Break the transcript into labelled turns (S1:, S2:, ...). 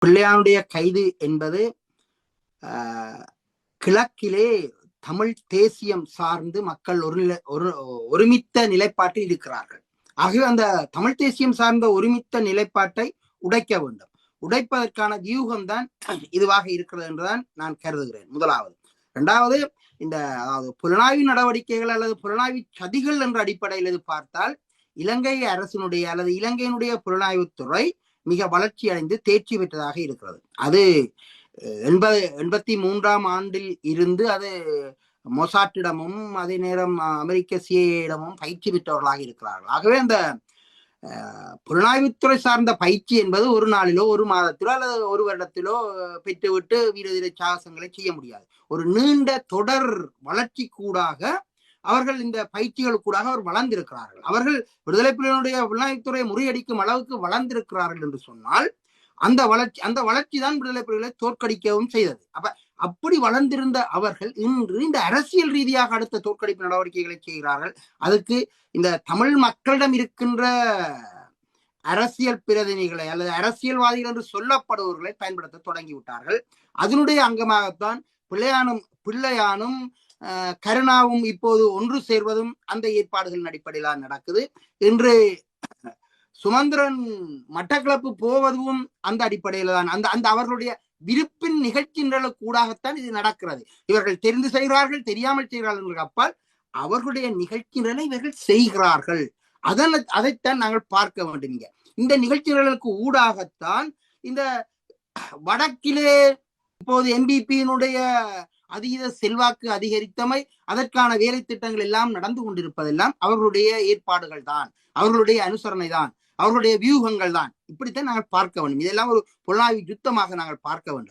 S1: பிள்ளையானுடைய கைது என்பது கிழக்கிலே தமிழ் தேசியம் சார்ந்து மக்கள் ஒருமித்த நிலைப்பாட்டில் இருக்கிறார்கள். ஆகவே அந்த தமிழ் தேசியம் சார்ந்த ஒருமித்த நிலைப்பாட்டை உடைக்க வேண்டும். உடைப்பதற்கான வியூகம்தான் இதுவாக இருக்கிறது என்றுதான் நான் கருதுகிறேன். முதலாவது. இரண்டாவது, இந்த அதாவது புலனாய்வு நடவடிக்கைகள் அல்லது புலனாய்வு சதிகள் என்ற அடிப்படையில் இது பார்த்தால் இலங்கை அரசினுடைய அல்லது இலங்கையினுடைய புலனாய்வுத்துறை மிக வளர்ச்சி அடைந்து தேர்ச்சி பெற்றதாக இருக்கிறது. அது 83ஆம் ஆண்டில் இருந்து அது மொசாட்டிடமும் அதே நேரம் அமெரிக்க சிஐஏடமும் பயிற்சி பெற்றவர்களாக இருக்கிறார்கள். ஆகவே அந்த புலனாய்வுத்துறை சார்ந்த பயிற்சி என்பது ஒரு நாளிலோ ஒரு மாதத்திலோ அல்லது ஒரு வருடத்திலோ பெற்றுவிட்டு வீரதீர சாகசங்களை செய்ய முடியாது. ஒரு நீண்ட தொடர் வளர்ச்சி கூடாக அவர்கள் இந்த பயிற்சிகளுக்கூடாக அவர் வளர்ந்திருக்கிறார்கள். அவர்கள் விடுதலை புலிகளுடைய புலனாய்வுத்துறையை முறியடிக்கும் அளவுக்கு வளர்ந்திருக்கிறார்கள் என்று சொன்னால் அந்த வளர்ச்சி தான் விடுதலை புலிகளை தோற்கடிக்கவும் செய்தது. அப்படி வளர்ந்திருந்த அவர்கள் இன்று இந்த அரசியல் ரீதியாக அடுத்த தோற்கடிப்பு நடவடிக்கைகளை செய்கிறார்கள். அதுக்கு இந்த தமிழ் மக்களிடம் இருக்கின்ற அரசியல் பிரதிநிதிகளை அல்லது அரசியல்வாதிகள் என்று சொல்லப்படுபவர்களை பயன்படுத்த தொடங்கிவிட்டார்கள். அதனுடைய அங்கமாகத்தான் பிள்ளையானும் கருணாவும் இப்போது ஒன்று சேர்வதும் அந்த ஏற்பாடுகளின் அடிப்படையில் நடக்குது. இன்று சுமந்திரன் மட்டக்களப்பு போவதும் அந்த அடிப்படையில் தான் அந்த அவர்களுடைய விருப்பின் நிகழ்ச்சிகளுக்கூடாகத்தான் இது நடக்கிறது. இவர்கள் தெரிந்து செய்கிறார்கள், தெரியாமல் செய்கிறார்கள் அப்பால் அவர்களுடைய நிகழ்ச்சிகளை இவர்கள் செய்கிறார்கள். அதைத்தான் நாங்கள் பார்க்க வேண்டும். இந்த நிகழ்ச்சிகளுக்கு ஊடாகத்தான் இந்த வடக்கிலே இப்போது MPP-யினுடைய அதீத செல்வாக்கு அதிகரித்தமை, அதற்கான வேலை திட்டங்கள் எல்லாம் நடந்து கொண்டிருப்பதெல்லாம் அவர்களுடைய ஏற்பாடுகள் தான், அவர்களுடைய அனுசரணை தான், அவர்களுடைய வியூகங்கள் தான். இப்படித்தான் நாங்கள் பார்க்க வேண்டும். இதெல்லாம் ஒரு புலனாய்வு யுத்தமாக நாங்கள் பார்க்க வேண்டும்.